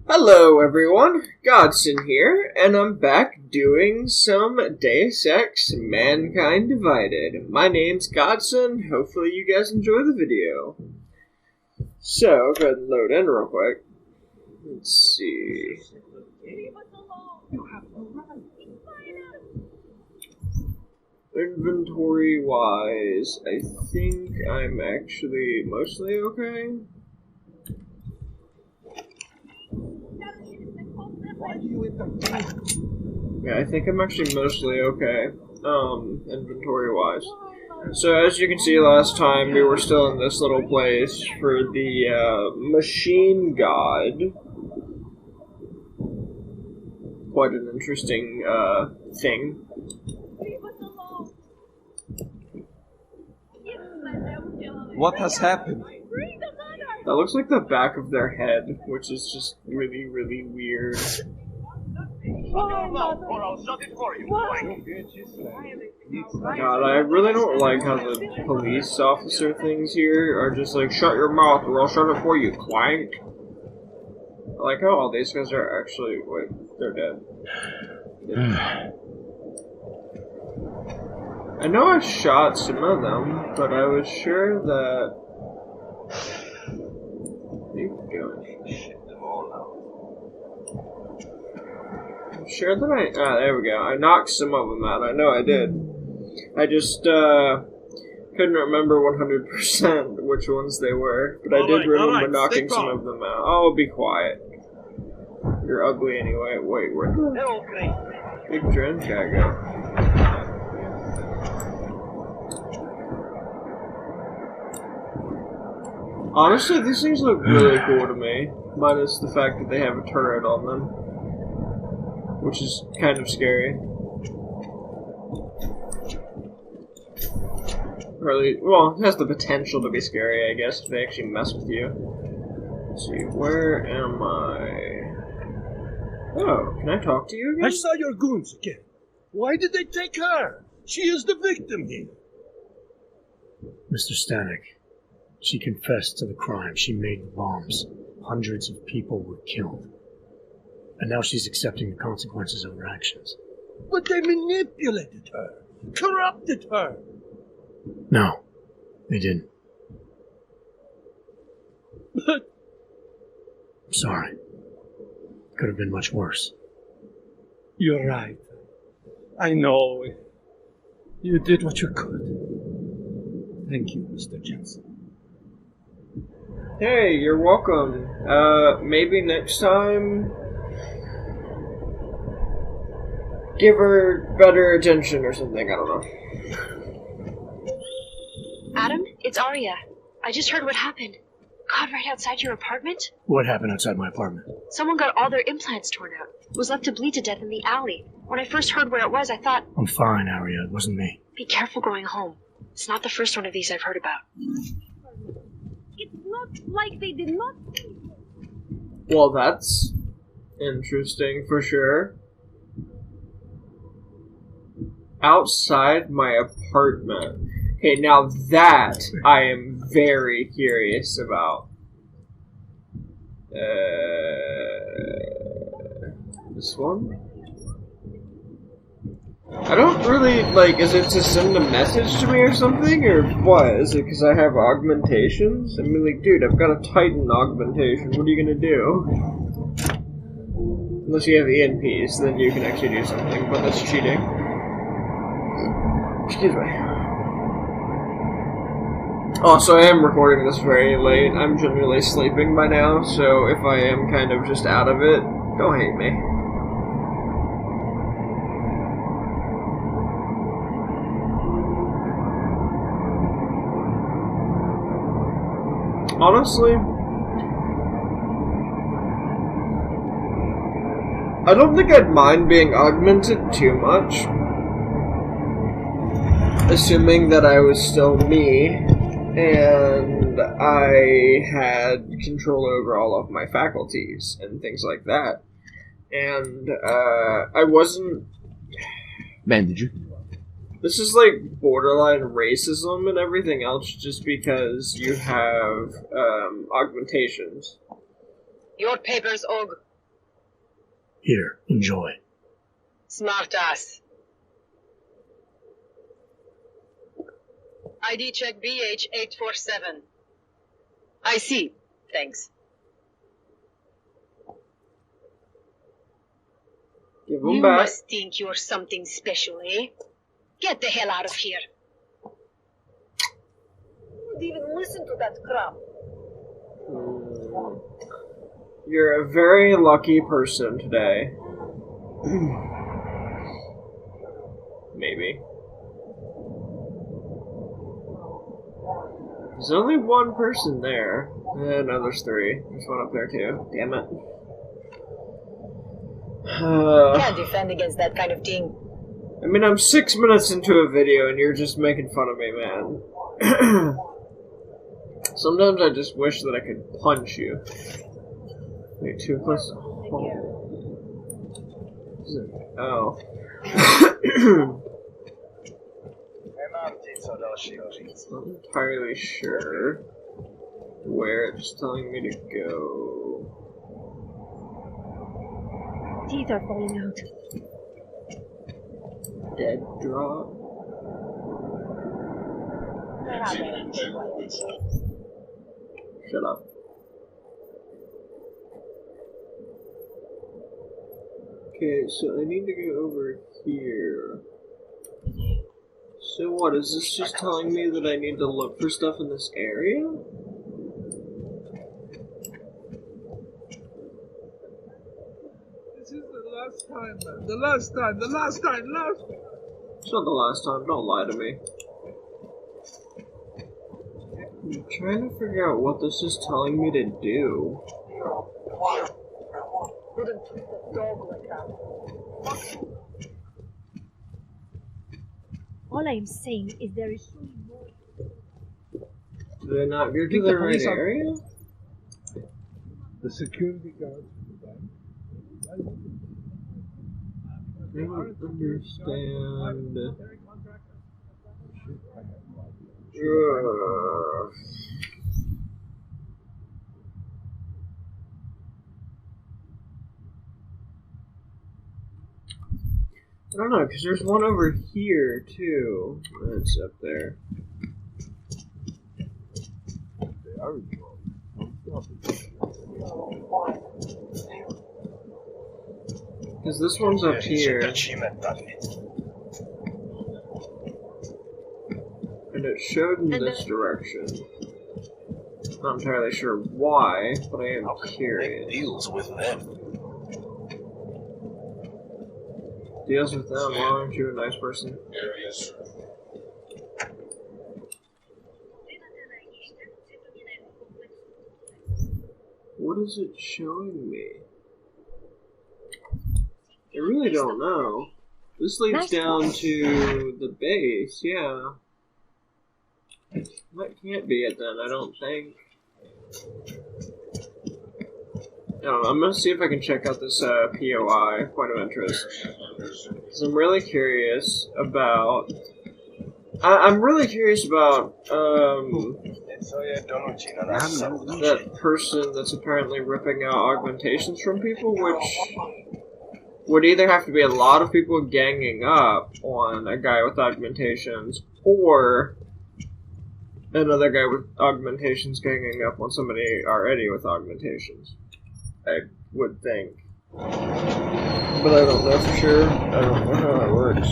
Hello everyone, Godson here, and I'm back doing some Deus Ex Mankind Divided. My name's Godson, hopefully you guys enjoy the video. So, go ahead and load in real quick. Let's see. Inventory-wise, I think I'm actually mostly okay. Yeah, I think I'm actually mostly okay, inventory-wise. So, as you can see last time, we were still in this little place for the, Machine God. Quite an interesting, thing. What has happened? That looks like the back of their head, which is just really, really weird. God, I really don't like how the police officer things here are just like, shut your mouth or I'll shut it for you, clank. I like how all these guys are actually, wait, they're dead. I know I shot some of them, but I was sure that... What are you doing? I'm sure that there we go. I knocked some of them out. I know I did. I just, couldn't remember 100% which ones they were, but I did remember knocking some of them out. Oh, be quiet. You're ugly anyway. Wait, where'd the big Dren guy go? Honestly, these things look really cool to me, minus the fact that they have a turret on them, which is kind of scary. Or at least, well, it has the potential to be scary, I guess, if they actually mess with you. Let's see, where am I? Oh, can I talk to you again? I saw your goons again. Why did they take her? She is the victim here. Mr. Stanek, she confessed to the crime. She made the bombs. Hundreds of people were killed. And now she's accepting the consequences of her actions. But they manipulated her, corrupted her. No, they didn't. But I'm sorry. Could have been much worse. you're right. I know. You did what you could. Thank you, Mr. Jensen. Hey, you're welcome. Maybe next time... give her better attention or something, I don't know. Adam, it's Arya. I just heard what happened. God, right outside your apartment? What happened outside my apartment? Someone got all their implants torn out. Was left to bleed to death in the alley. When I first heard where it was, I thought... I'm fine, Arya. It wasn't me. Be careful going home. It's not the first one of these I've heard about. It's not like they did not... Well, that's interesting for sure. Outside my apartment. Okay, now that I am very curious about. This one? I don't really, like, is it to send a message to me or something, or what? Is it because I have augmentations? I mean, like, dude, I've got a Titan augmentation, what are you gonna do? Unless you have ENPs, then you can actually do something, but that's cheating. Excuse me. Also, I am recording this very late. I'm generally sleeping by now, so if I am kind of just out of it, don't hate me. Honestly, I don't think I'd mind being augmented too much. Assuming that I was still me, and I had control over all of my faculties and things like that. And, I wasn't... Man, did you? This is like borderline racism and everything else just because you have, augmentations. Your papers, Og. Here, enjoy. Smart ass. ID check BH847. I see. Thanks. Give them You back. must think you're something special, eh? Get the hell out of here. You would even listen to that crap. You're a very lucky person today. Maybe. There's only one person there. No, there's three. There's one up there too. Damn it. Can't defend against that kind of thing. I mean, I'm 6 minutes into a video and you're just making fun of me, man. Sometimes I just wish that I could punch you. Wait, too close to home. Oh. Not entirely sure where it's telling me to go. Teeth are falling out. Dead drop. Shut up. Okay, so I need to go over here. So what, is this just telling me that I need to look for stuff in this area? This is the last time, man. The last time. It's not the last time, don't lie to me. I'm trying to figure out what this is telling me to do. Wouldn't treat a dog like that. All I'm saying is there is surely more. Did I not go to think the the right police are- area? The security guard. I don't understand. Ugh. I don't know, because there's one over here, too. That's up there. Because this one's up here. And it showed in this direction. Not entirely sure why, but I am curious. Deals with them. Deals with them, why aren't you a nice person? What is it showing me? I really don't know. This leads down to the base, yeah. That can't be it then, I don't think. I don't know, I'm gonna see if I can check out this POI, point of interest. Because I'm really curious about... I'm really curious about, that person that's apparently ripping out augmentations from people, which would either have to be a lot of people ganging up on a guy with augmentations, or another guy with augmentations ganging up on somebody already with augmentations. I would think. But I don't know for sure. I don't know how that works.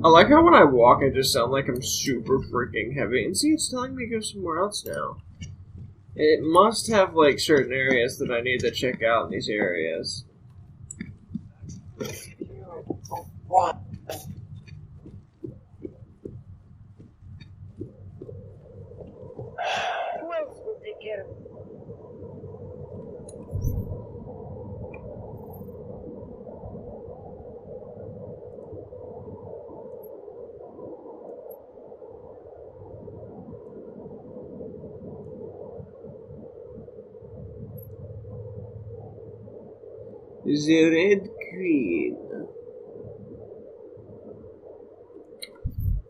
I like how when I walk, I just sound like I'm super freaking heavy. And see, it's telling me to go somewhere else now. It must have, like, certain areas that I need to check out in these areas. What? Who else will take care of it? The Red Queen.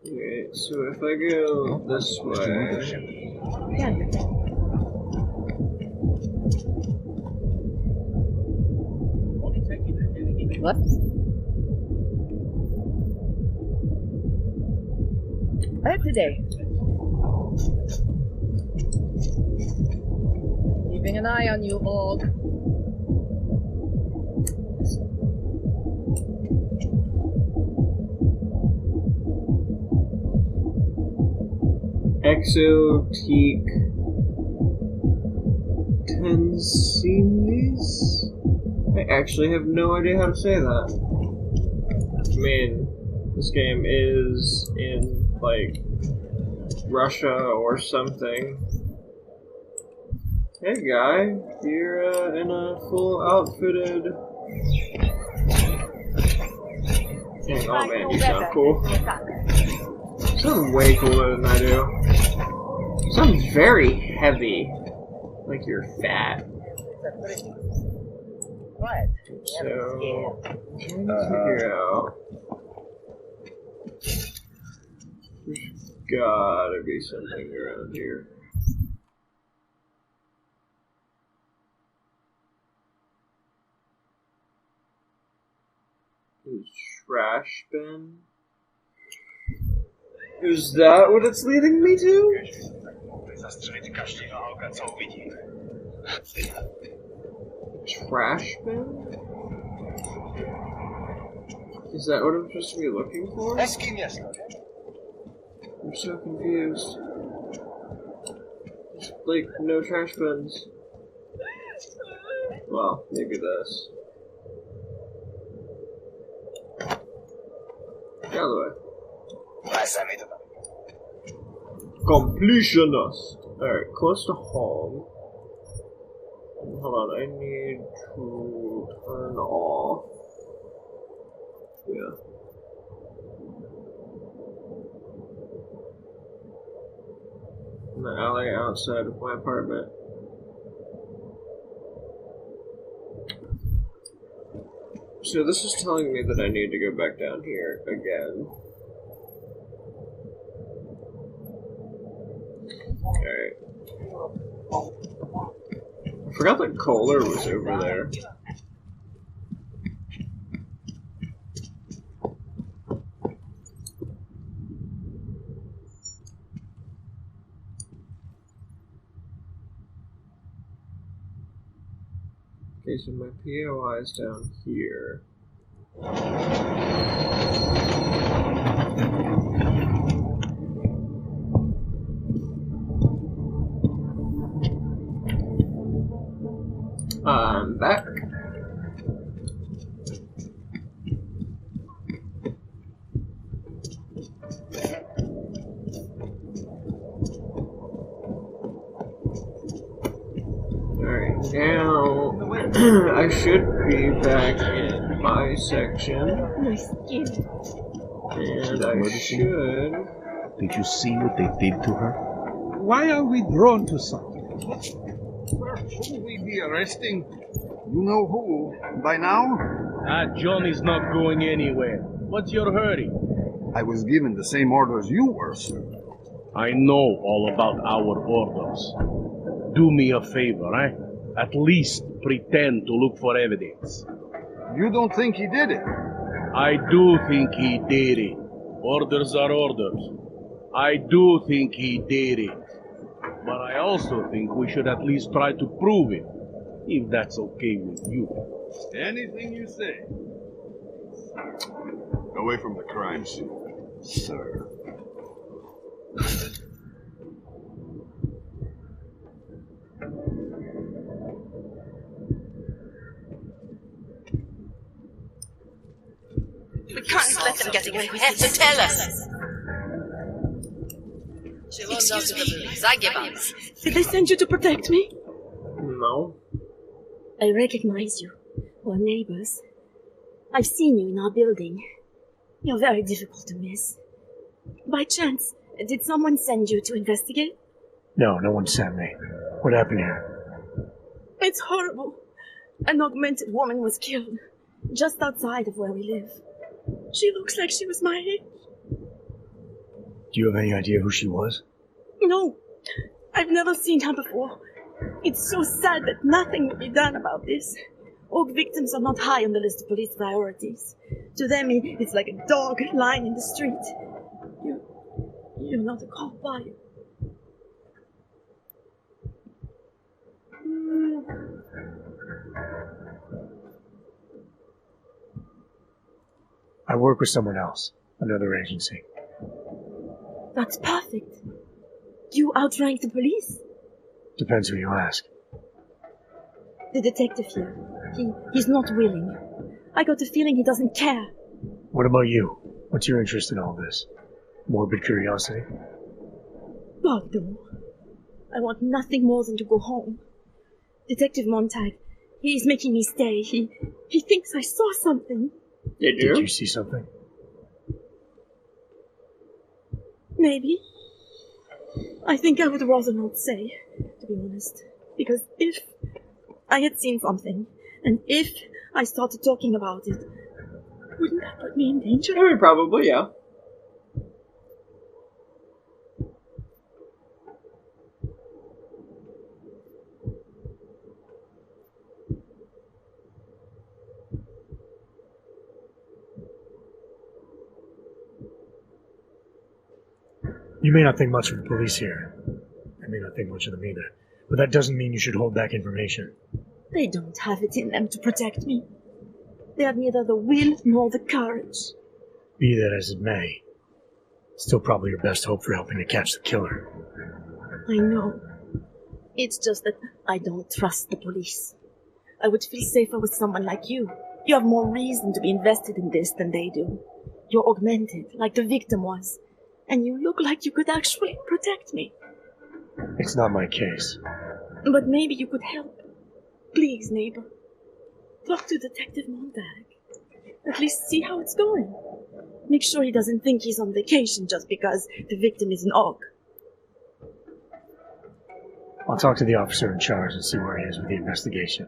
Okay, so if I go this way... What? Right today. Keeping an eye on you, Aug. Exotique Tensinis? I actually have no idea how to say that. I mean, this game is in, like, Russia or something. Hey guy, you're in a full outfitted... Dang, oh man, you sound cool. You sound way cooler than I do. You sound very heavy. Like you're fat. What? So, I'm trying to figure out. There's gotta be something around here. Trash bin? Is that what it's leading me to? Trash bin? Is that what I'm supposed to be looking for? I'm so confused. There's, like, no trash bins. Well, maybe this. The other way. Completionist. Alright, close to home. Hold on, I need to turn off. Yeah. In the alley outside of my apartment. So this is telling me that I need to go back down here again. Alright. I forgot that Kohler was over there. Okay, so my POI is down here. I'm back. Alright, now I should be back in my section. My skin. And I should... Did you see what they did to her? Why are we drawn to something? Where should we be arresting? You know who, by now? John is not going anywhere. What's your hurry? I was given the same orders you were, sir. I know all about our orders. Do me a favor, eh? At least pretend to look for evidence. You don't think he did it? I do think he did it. Orders are orders. I do think he did it. But I also think we should at least try to prove it, if that's okay with you. Anything you say. Away from the crime scene, sir. We can't let them get away with it. So tell us. Excuse me. Did they send you to protect me? No. I recognize you. We're neighbors. I've seen you in our building. You're very difficult to miss. By chance, did someone send you to investigate? No, no one sent me. What happened here? It's horrible. An augmented woman was killed just outside of where we live. She looks like she was my age. Do you have any idea who she was? No, I've never seen her before. It's so sad that nothing will be done about this. Aug victims are not high on the list of police priorities. To them, it's like a dog lying in the street. You're not a cop, are you? I work with someone else, another agency. That's perfect. You outrank the police? Depends who you ask. The detective here, he's not willing. I got the feeling he doesn't care. What about you? What's your interest in all this? Morbid curiosity? God, no. I want nothing more than to go home. Detective Montag, he's making me stay. He thinks I saw something. Did you? Did you see something? Maybe. I think I would rather not say, to be honest. Because if I had seen something, and if I started talking about it, wouldn't that put me in danger? I mean, probably, yeah. You may not think much of the police here. I may not think much of them either. But that doesn't mean you should hold back information. They don't have it in them to protect me. They have neither the will nor the courage. Be that as it may, still probably your best hope for helping to catch the killer. I know. It's just that I don't trust the police. I would feel safer with someone like you. You have more reason to be invested in this than they do. You're augmented, like the victim was. And you look like you could actually protect me. It's not my case. But maybe you could help. Please, neighbor. Talk to Detective Montag. At least see how it's going. Make sure he doesn't think he's on vacation just because the victim is an aug. I'll talk to the officer in charge and see where he is with the investigation.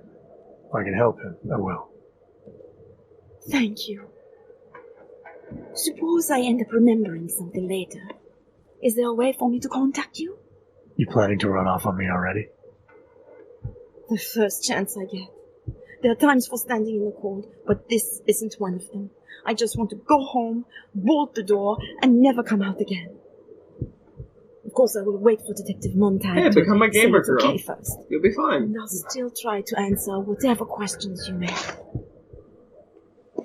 If I can help him, I will. Thank you. Suppose I end up remembering something later. Is there a way for me to contact you? You planning to run off on me already? The first chance I get. There are times for standing in the cold, but this isn't one of them. I just want to go home, bolt the door, and never come out again. Of course, I will wait for Detective Montag to become a gamer say it's girl. okay first. You'll be fine. And I'll still try to answer whatever questions you may have.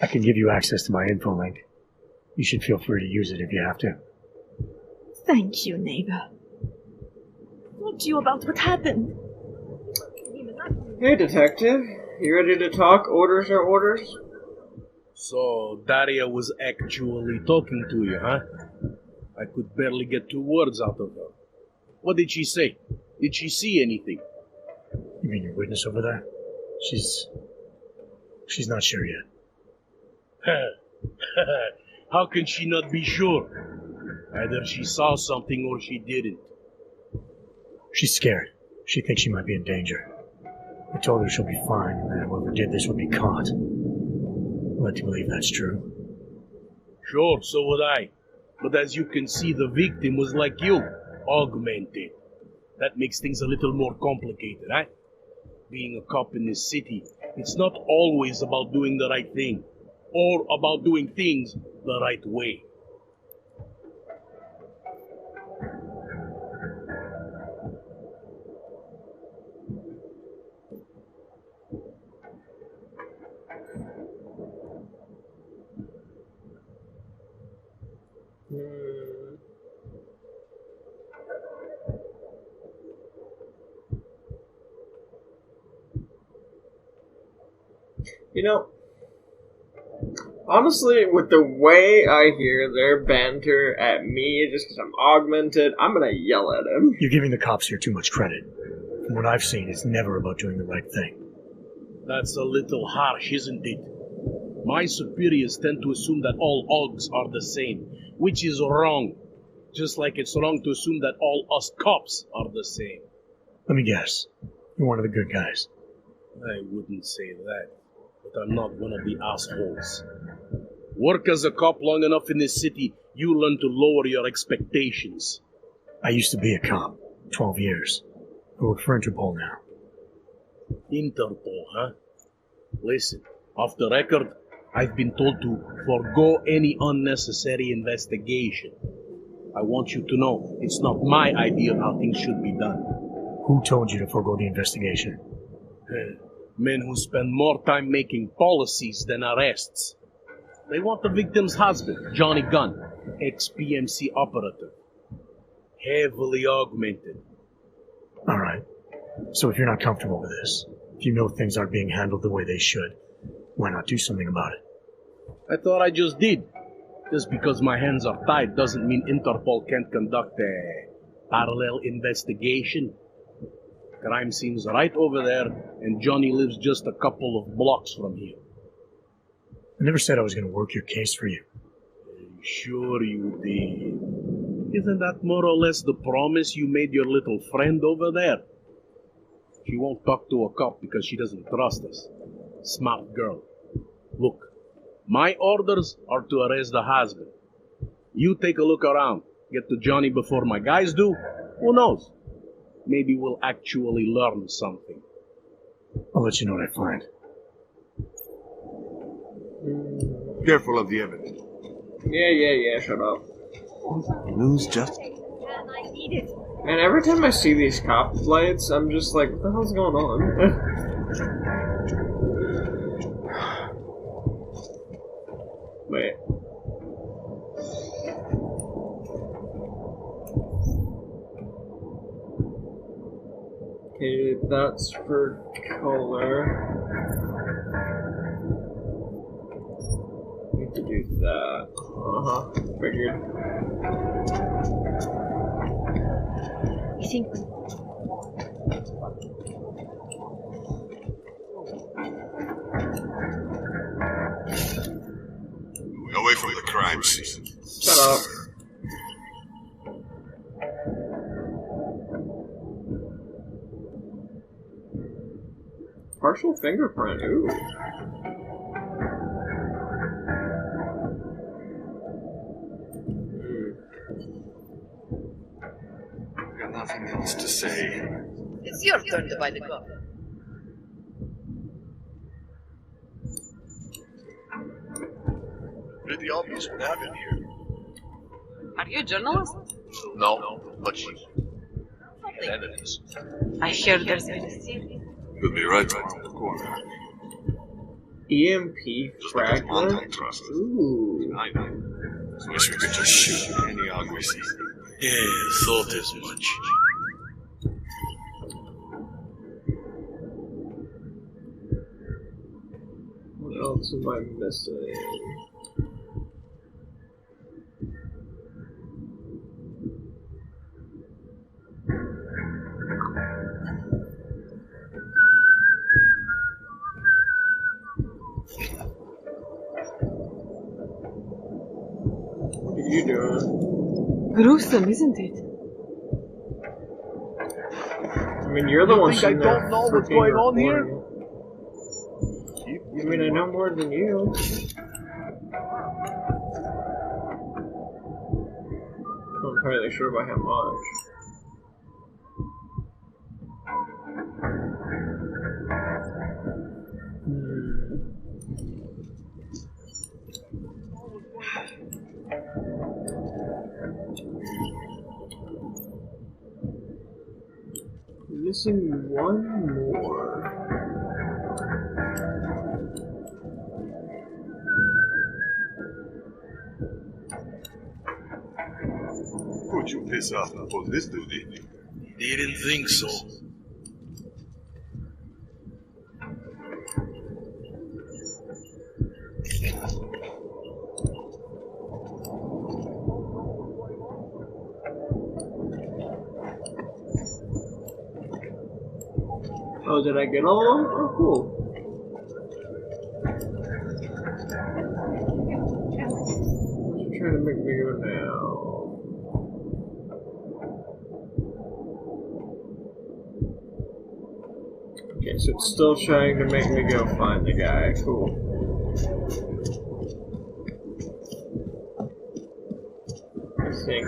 I can give you access to my info link. You should feel free to use it if you have to. Thank you, neighbor. Talk to you about what happened. Hey, detective. You ready to talk? Orders are orders? So, Daria was actually talking to you, huh? I could barely get 2 words out of her. What did she say? Did she see anything? You mean your witness over there? She's not sure yet. How can she not be sure? Either she saw something or she didn't. She's scared. She thinks she might be in danger. I told her she'll be fine and that whoever did this would be caught. I'd like to believe that's true. Sure, so would I. But as you can see, the victim was like you, augmented. That makes things a little more complicated, eh? Being a cop in this city, it's not always about doing the right thing, or about doing things the right way. You know, honestly, with the way I hear their banter at me just because I'm augmented, I'm gonna yell at him. You're giving the cops here too much credit. From what I've seen, it's never about doing the right thing. That's a little harsh, isn't it? My superiors tend to assume that all augs are the same, which is wrong. Just like it's wrong to assume that all us cops are the same. Let me guess. You're one of the good guys. I wouldn't say that, but I'm not one of the assholes. Work as a cop long enough in this city, you learn to lower your expectations. I used to be a cop. 12 years. I work for Interpol now. Interpol, huh? Listen, off the record, I've been told to forego any unnecessary investigation. I want you to know, it's not my idea of how things should be done. Who told you to forego the investigation? Men who spend more time making policies than arrests. They want the victim's husband, Johnny Gunn, ex-PMC operative. Heavily augmented. All right. So if you're not comfortable with this, if you know things aren't being handled the way they should, why not do something about it? I thought I just did. Just because my hands are tied doesn't mean Interpol can't conduct a parallel investigation. Crime scene's right over there, and Johnny lives just a couple of blocks from here. I never said I was going to work your case for you. Sure you did. Isn't that more or less the promise you made your little friend over there? She won't talk to a cop because she doesn't trust us. Smart girl. Look, my orders are to arrest the husband. You take a look around. Get to Johnny before my guys do. Who knows? Maybe we'll actually learn something. I'll let you know what I find. Careful of the evidence. Yeah, shut up. News just... Man, every time I see these cop lights, I'm just like, what the hell's going on? Wait. Okay, that's for color. Need to do that. Figured. You think... Away from the crime scene. Shut up. Partial fingerprint, ooh. Got nothing else to say. It's your turn to buy the gun. Pretty obvious what happened here. Are you a journalist? No, but she... enemies. I hear there's a mystery. Could be right around the corner. EMP fragment? Trust. Ooh. I know. Wish we could just shoot any augs we see. Yeah, thought as much. What else am I missing? What are you doing? Gruesome, isn't it? I mean, you're the one think I don't know what's going on here? I mean, I know more than you. I'm not entirely sure about how much. Missing one more. Would you piss off on this duty? Didn't think so. Oh, did I get all of them? Oh, cool. What you trying to make me go now? Okay, Okay, so it's still trying to make me go find the guy. Cool. I think.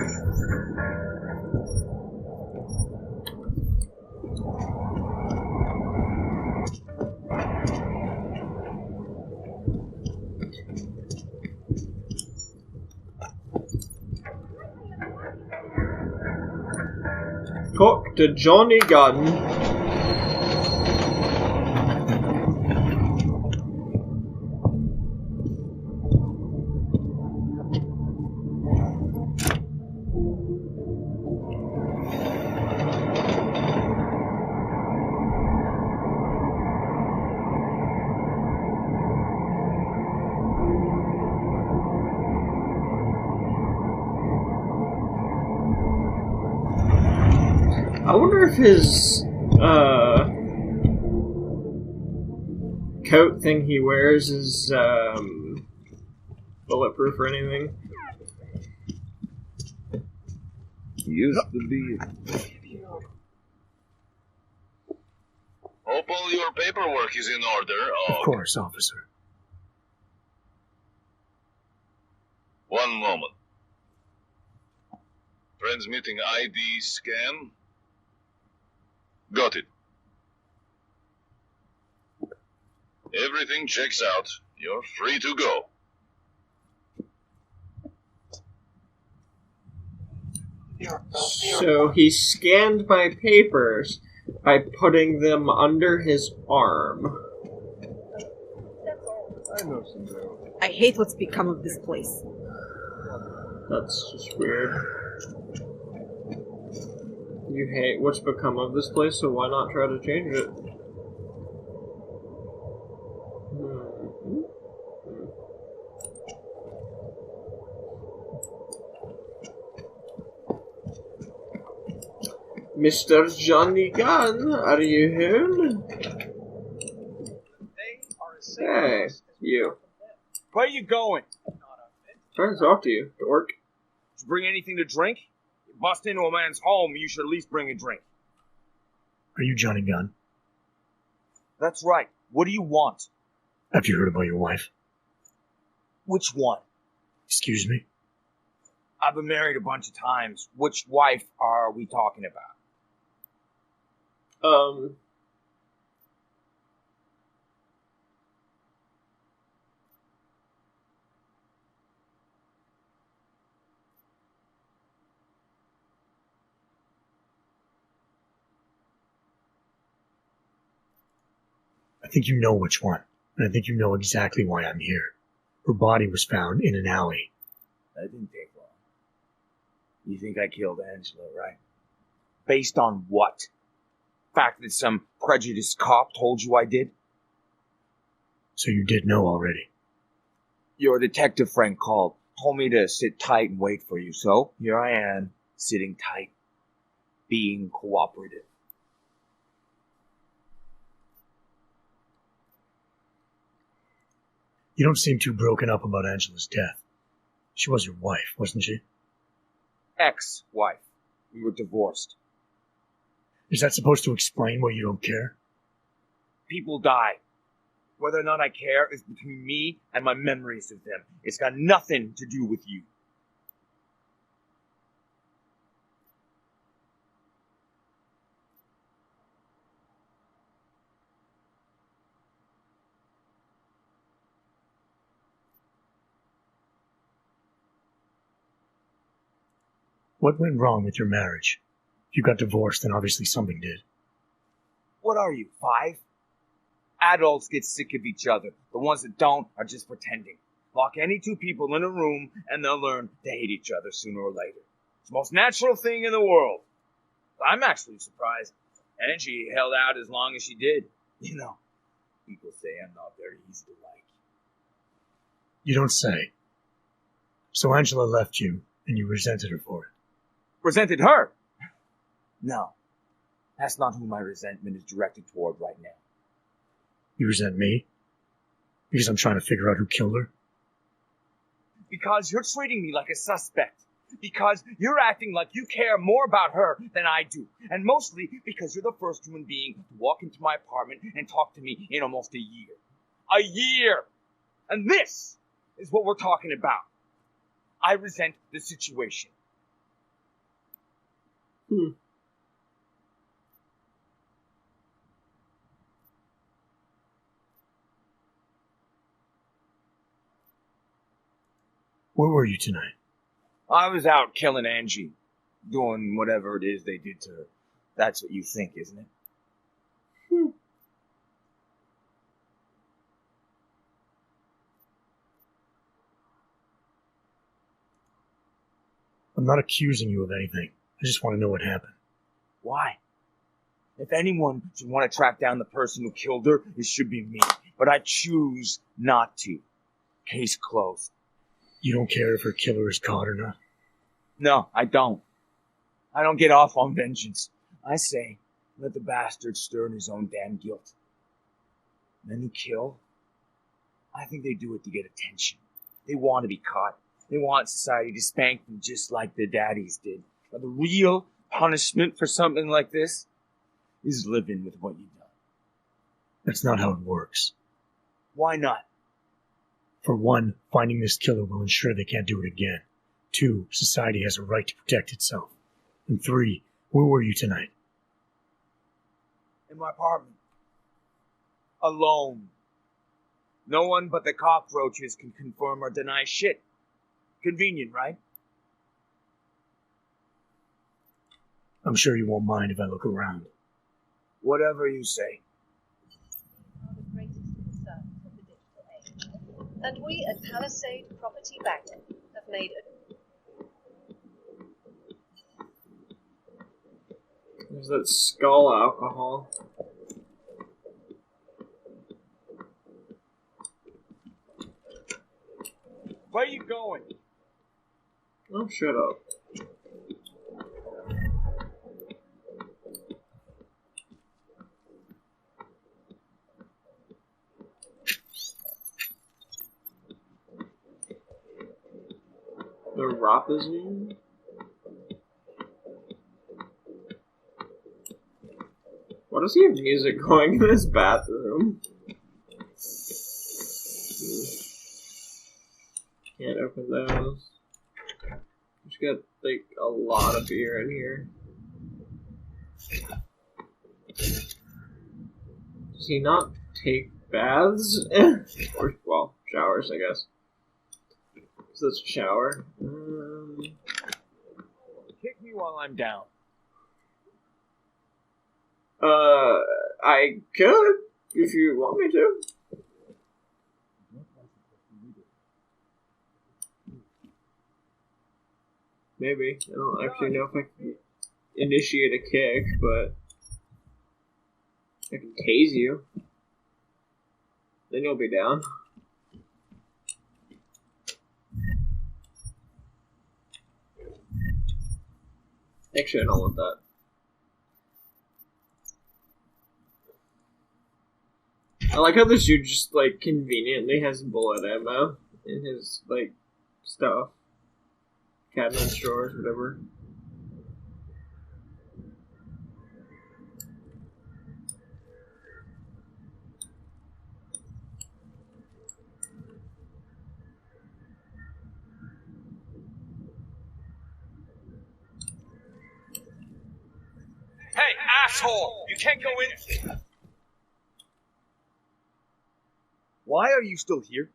Talk to Johnny Gunn. I wonder if his coat thing he wears is bulletproof or anything. Used to be. Hope all your paperwork is in order. Of course, officer. One moment. Transmitting ID scan. Got it. Everything checks out. You're free to go. So he scanned my papers by putting them under his arm. I know some girl. I hate what's become of this place. That's just weird. You hate what's become of this place, so why not try to change it? Mr. Johnny Gunn, are you home? Hey, you. Where are you going? Trying to talk to you, dork. Did you bring anything to drink? You bust into a man's home, you should at least bring a drink. Are you Johnny Gunn? That's right. What do you want? Have you heard about your wife? Which one? Excuse me? I've been married a bunch of times. Which wife are we talking about? I think you know which one, and I think you know exactly why I'm here. Her body was found in an alley. That didn't take long. You think I killed Angela, right? Based on what? Fact that some prejudiced cop told you I did? So you did know already. Your detective friend called, told me to sit tight and wait for you, so here I am, sitting tight, being cooperative. You don't seem too broken up about Angela's death. She was your wife, wasn't she? Ex-wife. We were divorced. Is that supposed to explain why you don't care? People die. Whether or not I care is between me and my memories of them. It's got nothing to do with you. What went wrong with your marriage? If you got divorced, then obviously something did. What are you, 5? Adults get sick of each other. The ones that don't are just pretending. Lock any two people in a room and they'll learn to hate each other sooner or later. It's the most natural thing in the world. I'm actually surprised Angie held out as long as she did. You know, people say I'm not very easy to like. You don't say. So Angela left you, and you resented her for it. Resented her? No. That's not who my resentment is directed toward right now. You resent me? Because I'm trying to figure out who killed her? Because you're treating me like a suspect. because you're acting like you care more about her than I do. And mostly because you're the first human being to walk into my apartment and talk to me in almost a year. A year! And this is what we're talking about. I resent the situation. Where were you tonight? I was out killing Angie. Doing whatever it is they did to her. That's what you think, isn't it? I'm not accusing you of anything. I just want to know what happened. Why? If anyone should want to track down the person who killed her, it should be me. But I choose not to. Case closed. You don't care if her killer is caught or not? No, I don't. I don't get off on vengeance. I say, let the bastard stir in his own damn guilt. Men who kill, I think they do it to get attention. They want to be caught. They want society to spank them just like their daddies did. But the real punishment for something like this is living with what you've done. That's not how it works. Why not? For one, finding this killer will ensure they can't do it again. 2, society has a right to protect itself. And 3, where were you tonight? In my apartment. Alone. No one but the cockroaches can confirm or deny shit. Convenient, right? I'm sure you won't mind if I look around. Whatever you say. Are the greatest concerns of the digital age. And we at Palisade Property Bank have made a... There's that skull alcohol. Where are you going? Oh, shut up. The Rapazine? Why does he have music going in his bathroom? Can't open those. Just got, like, a lot of beer in here. Does he not take baths? Or, well, showers, I guess. So that's a shower. Kick me while I'm down. I could, if you want me to. Maybe. I don't actually know if I can initiate a kick, but I can tase you. Then you'll be down. Actually, I don't want that. I like how this dude just, like, conveniently has bullet ammo in his, like, stuff. Cabinet drawers, whatever. Hey, asshole! You can't go in. Why are you still here?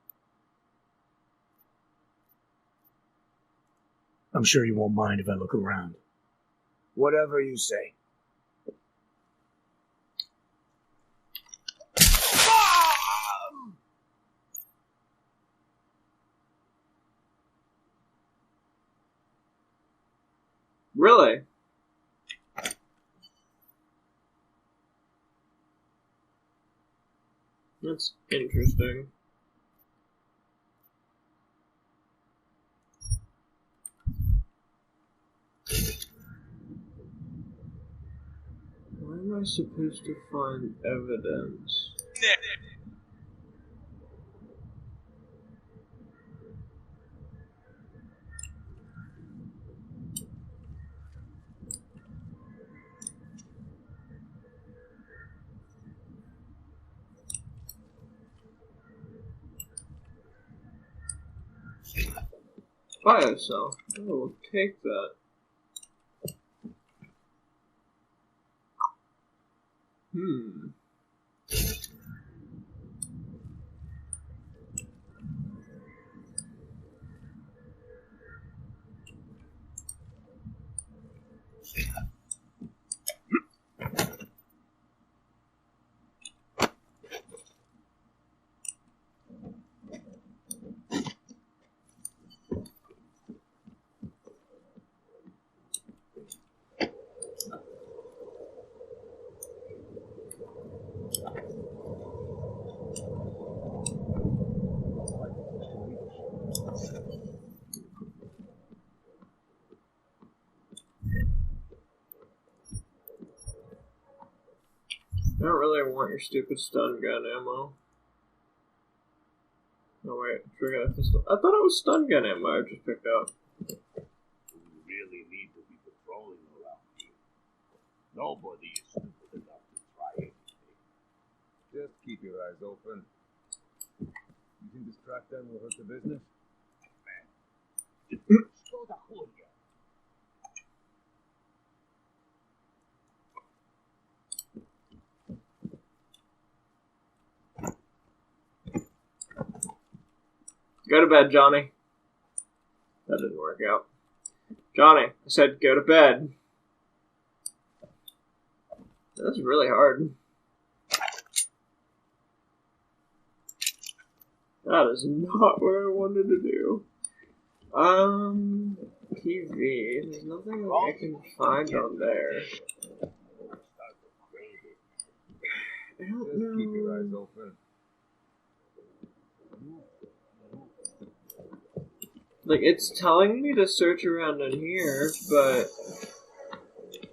I'm sure you won't mind if I look around. Whatever you say. Really? That's interesting. Where am I supposed to find evidence? Bio cell. Oh, we'll take that. I don't really want your stupid stun gun ammo. No wait, trigger that pistol. I thought it was stun gun ammo I just picked up. We really need to be patrolling around here. Nobody is stupid enough to try anything. Just keep your eyes open. You think this crackdown will hurt the business? Go to bed, Johnny. That didn't work out. Johnny, I said go to bed. That's really hard. That is not what I wanted to do. TV. There's nothing that I can find on there. I don't know. Just keep your eyes open. Like, it's telling me to search around in here, but...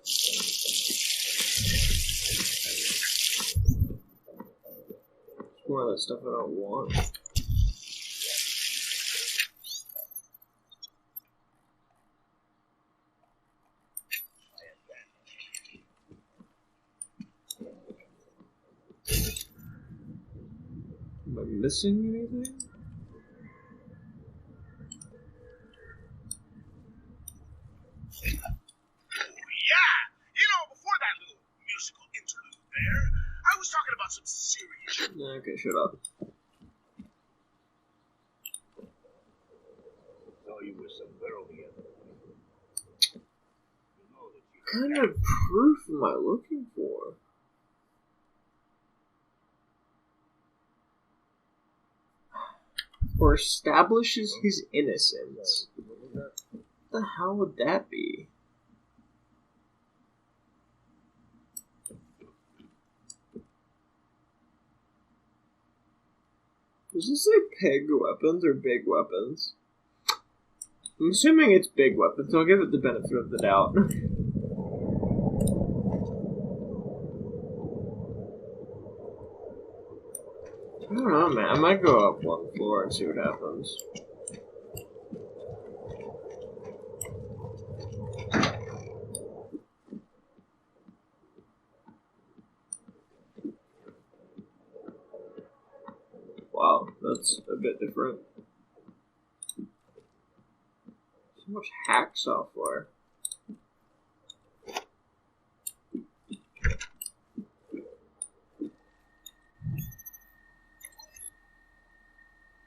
It's more of that stuff I don't want. Am I missing anything? Some serious. Okay, shut up. Saw you with some girl here. What kind of proof am I looking for? Or establishes his innocence. What the hell would that be? Does this say peg weapons or big weapons? I'm assuming it's big weapons, so I'll give it the benefit of the doubt. I don't know, man. I might go up one floor and see what happens. Wow, that's a bit different. So much hack software.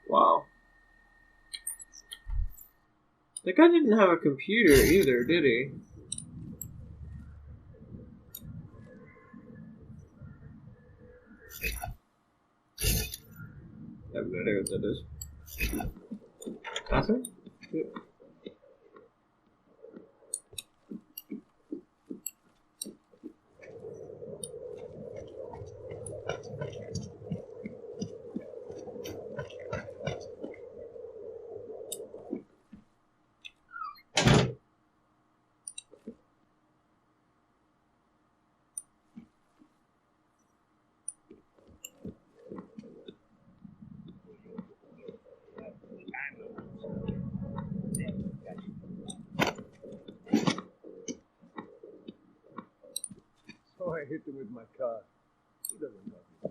Wow. That guy didn't have a computer either, did he? I have no idea what that is. Bathroom? Yep. So I hit him with my car. He doesn't know me.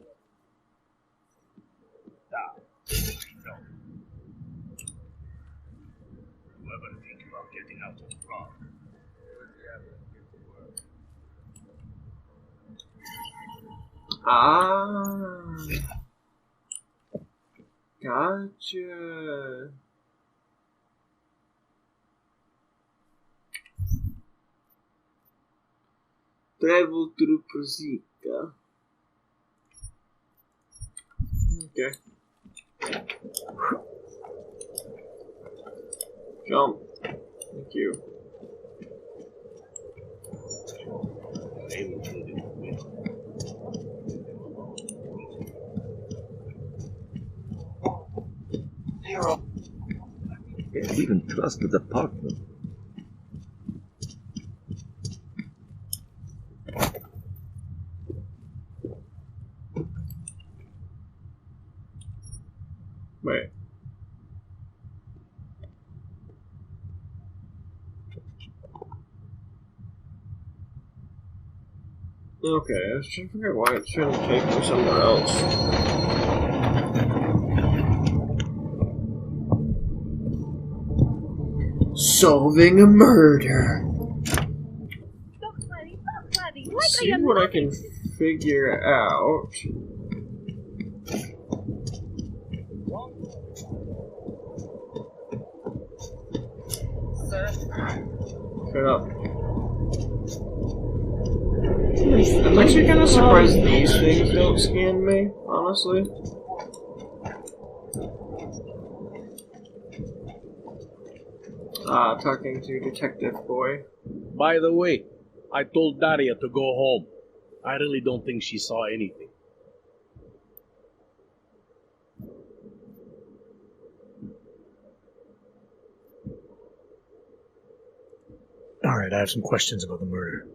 I know. getting out of the car. Ah. Gotcha. Travel through Prusika. Okay. Jump. Thank you. Can't even trust the apartment. Wait. Okay, I was trying to figure out why it's trying to take me somewhere else. Solving a murder. See what I can figure out. Shut up. I'm actually kind of surprised these things don't scan me, honestly. Talking to Detective Boy. By the way, I told Daria to go home. I really don't think she saw anything. Alright, I have some questions about the murder.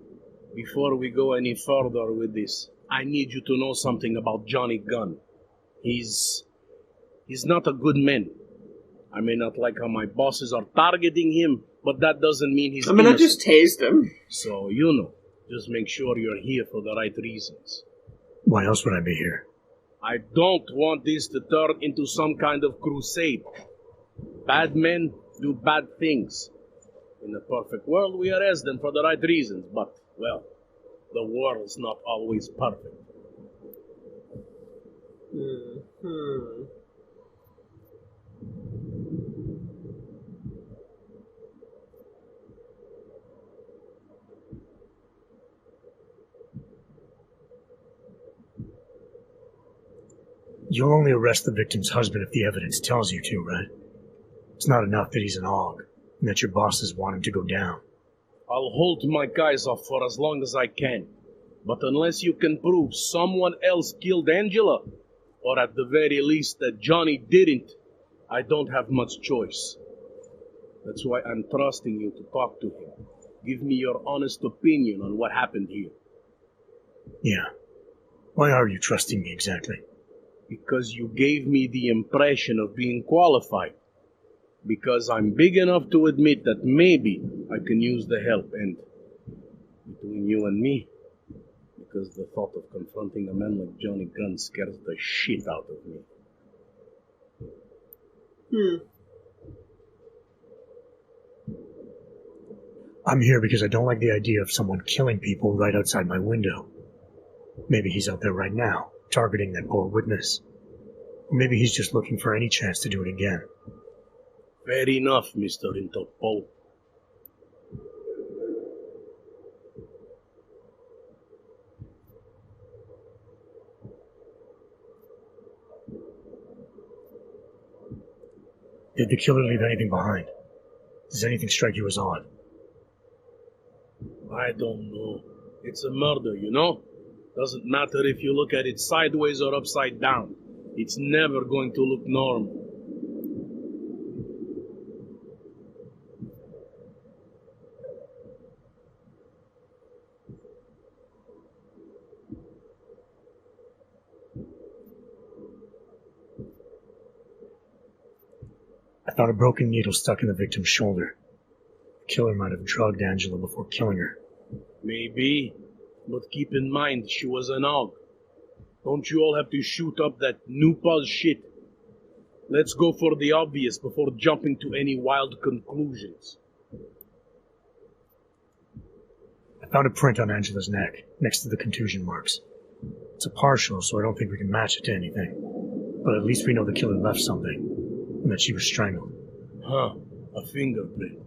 Before we go any further with this, I need you to know something about Johnny Gunn. He's not a good man. I may not like how my bosses are targeting him, but that doesn't mean he's innocent. I just tased him. So, you know, just make sure you're here for the right reasons. Why else would I be here? I don't want this to turn into some kind of crusade. Bad men do bad things. In a perfect world, we arrest them for the right reasons, but, well, the world's not always perfect. You'll only arrest the victim's husband if the evidence tells you to, right? It's not enough that he's an aug, and that your bosses want him to go down. I'll hold my guys off for as long as I can. But unless you can prove someone else killed Angela, or at the very least that Johnny didn't, I don't have much choice. That's why I'm trusting you to talk to him. Give me your honest opinion on what happened here. Yeah. Why are you trusting me exactly? Because you gave me the impression of being qualified. Because I'm big enough to admit that maybe I can use the help, and between you and me, because the thought of confronting a man like Johnny Gunn scares the shit out of me. I'm here because I don't like the idea of someone killing people right outside my window. Maybe he's out there right now, targeting that poor witness. Or maybe he's just looking for any chance to do it again. Fair enough, Mr. Interpol. Did the killer leave anything behind? Does anything strike you as odd? I don't know. It's a murder, you know? Doesn't matter if you look at it sideways or upside down. It's never going to look normal. I found a broken needle stuck in the victim's shoulder. The killer might have drugged Angela before killing her. Maybe, but keep in mind she was an aug. Don't you all have to shoot up that new pause shit? Let's go for the obvious before jumping to any wild conclusions. Found a print on Angela's neck, next to the contusion marks. It's a partial, so I don't think we can match it to anything. But at least we know the killer left something, and that she was strangled. Huh, a fingerprint.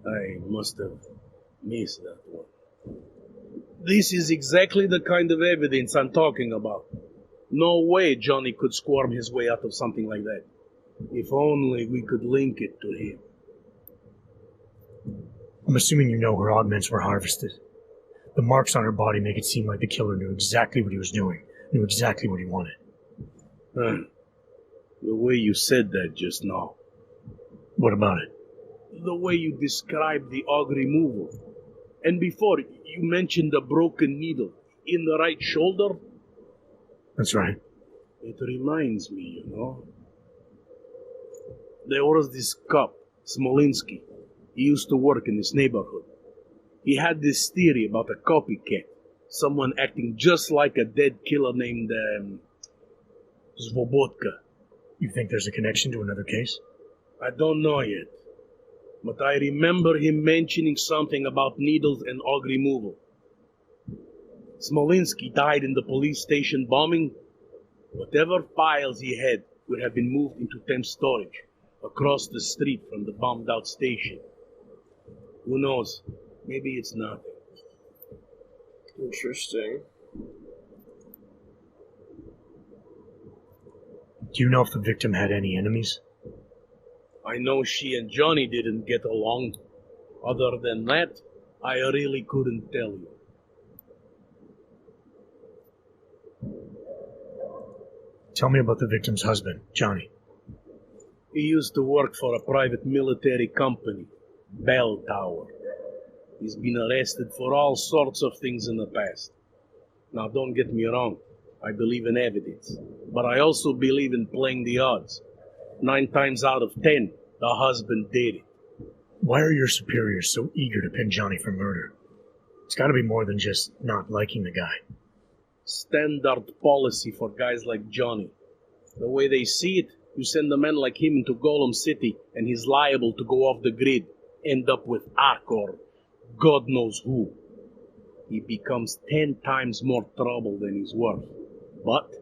I must have missed that one. This is exactly the kind of evidence I'm talking about. No way Johnny could squirm his way out of something like that. If only we could link it to him. I'm assuming you know her augments were harvested. The marks on her body make it seem like the killer knew exactly what he was doing, knew exactly what he wanted. The way you said that just now. What about it? The way you described the aug removal. And before, you mentioned a broken needle in the right shoulder? That's right. It reminds me, you know. There was this cop, Smolinski. He used to work in this neighborhood. He had this theory about a copycat. Someone acting just like a dead killer named Svobotka. You think there's a connection to another case? I don't know yet. But I remember him mentioning something about needles and aug removal. Smolinski died in the police station bombing. Whatever files he had would have been moved into temp storage, across the street from the bombed out station. Who knows? Maybe it's nothing. Interesting. Do you know if the victim had any enemies? I know she and Johnny didn't get along. Other than that, I really couldn't tell you. Tell me about the victim's husband, Johnny. He used to work for a private military company, Bell Tower. He's been arrested for all sorts of things in the past. Now, don't get me wrong. I believe in evidence. But I also believe in playing the odds. 9 times out of 10, the husband did it. Why are your superiors so eager to pin Johnny for murder? It's gotta be more than just not liking the guy. Standard policy for guys like Johnny. The way they see it, you send a man like him into Golem City, and he's liable to go off the grid, end up with Ark or God knows who. He becomes 10 times more trouble than he's worth. But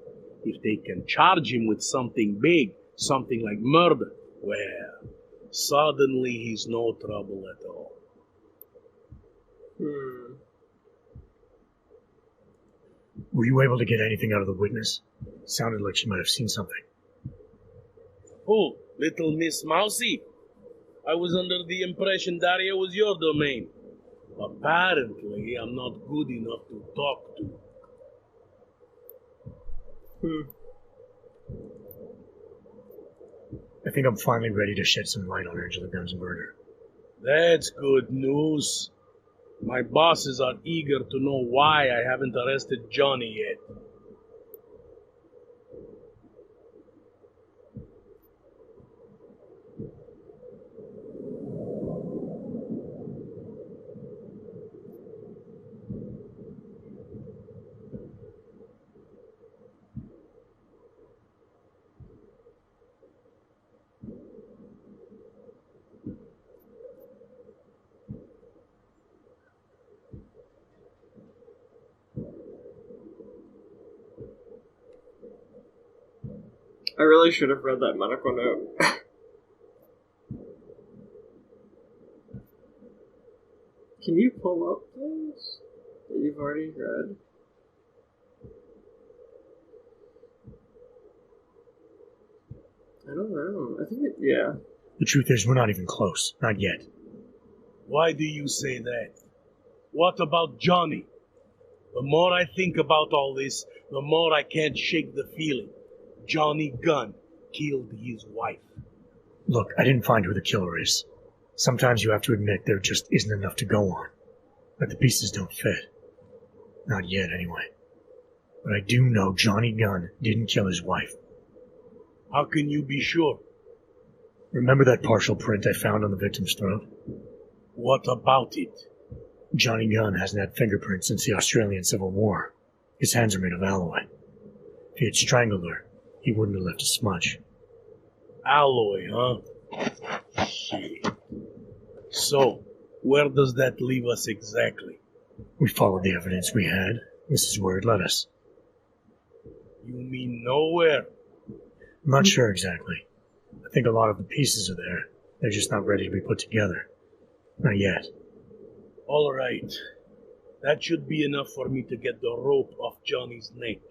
if they can charge him with something big, something like murder, well, suddenly he's no trouble at all. Were you able to get anything out of the witness? Sounded like she might have seen something. Who? Little Miss Mousy? I was under the impression Daria was your domain. Apparently, I'm not good enough to talk to. I think I'm finally ready to shed some light on Angela Gunn's murder. That's good news. My bosses are eager to know why I haven't arrested Johnny yet. I really should have read that medical note. Can you pull up things that you've already read? I don't know. I think yeah. The truth is, we're not even close. Not yet. Why do you say that? What about Johnny? The more I think about all this, the more I can't shake the feeling. Johnny Gunn killed his wife. Look, I didn't find who the killer is. Sometimes you have to admit there just isn't enough to go on. That the pieces don't fit. Not yet, anyway. But I do know Johnny Gunn didn't kill his wife. How can you be sure? Remember that partial print I found on the victim's throat? What about it? Johnny Gunn hasn't had fingerprints since the Australian Civil War. His hands are made of alloy. If he had strangled her, he wouldn't have left a smudge. Alloy, huh? Shit. So, where does that leave us exactly? We followed the evidence we had. This is where it led us. You mean nowhere? I'm not sure exactly. I think a lot of the pieces are there. They're just not ready to be put together. Not yet. All right. That should be enough for me to get the rope off Johnny's neck.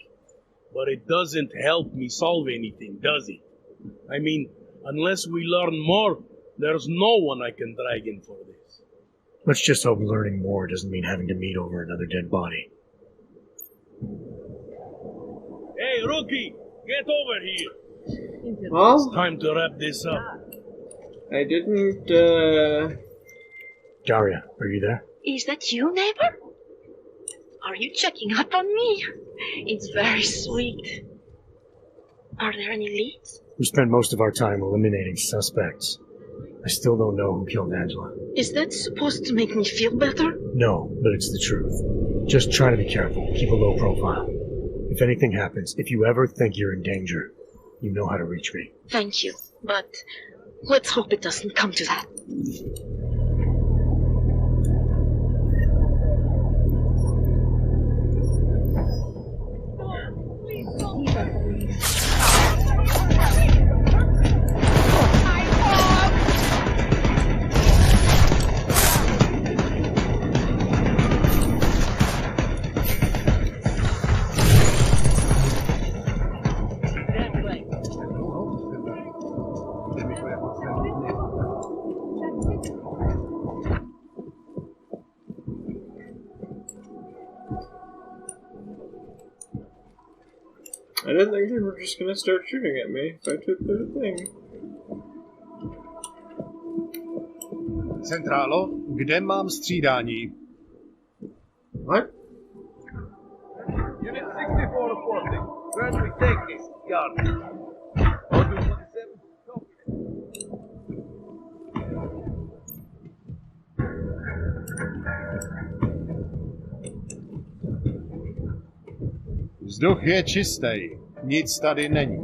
But it doesn't help me solve anything, does it? I mean, unless we learn more, there's no one I can drag in for this. Let's just hope learning more doesn't mean having to meet over another dead body. Hey, rookie! Get over here! Well, it's time to wrap this up. I didn't, Daria, are you there? Is that you, neighbor? Are you checking up on me? It's very sweet. Are there any leads? We spent most of our time eliminating suspects. I still don't know who killed Angela. Is that supposed to make me feel better? No, but it's the truth. Just try to be careful. Keep a low profile. If anything happens, if you ever think you're in danger, you know how to reach me. Thank you, but let's hope it doesn't come to that. I didn't think they were just gonna start shooting at me if I took the thing. Centrálo, kde mám střídání? What? Unit 64 reporting. Where do we take this? Got it. Order 27, copy. Vzduch je čistý. Nic tady není.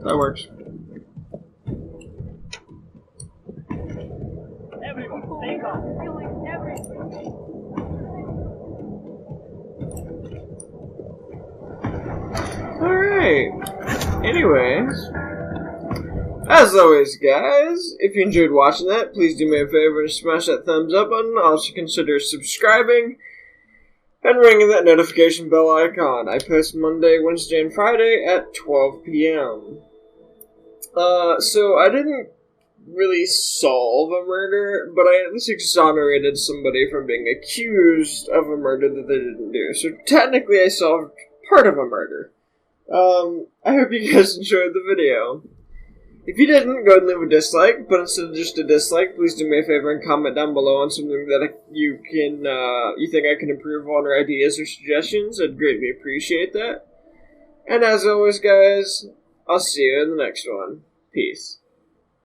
That works. Everyone, stay calm. Killing everything. Alright. Anyways. As always, guys, if you enjoyed watching that, please do me a favor and smash that thumbs up button. Also consider subscribing and ringing that notification bell icon. I post Monday, Wednesday, and Friday at 12 p.m. So I didn't really solve a murder, but I at least exonerated somebody from being accused of a murder that they didn't do. So technically I solved part of a murder. I hope you guys enjoyed the video. If you didn't, go ahead and leave a dislike, but instead of just a dislike, please do me a favor and comment down below on something that you think I can improve on, or ideas or suggestions. I'd greatly appreciate that. And as always, guys, I'll see you in the next one. Peace.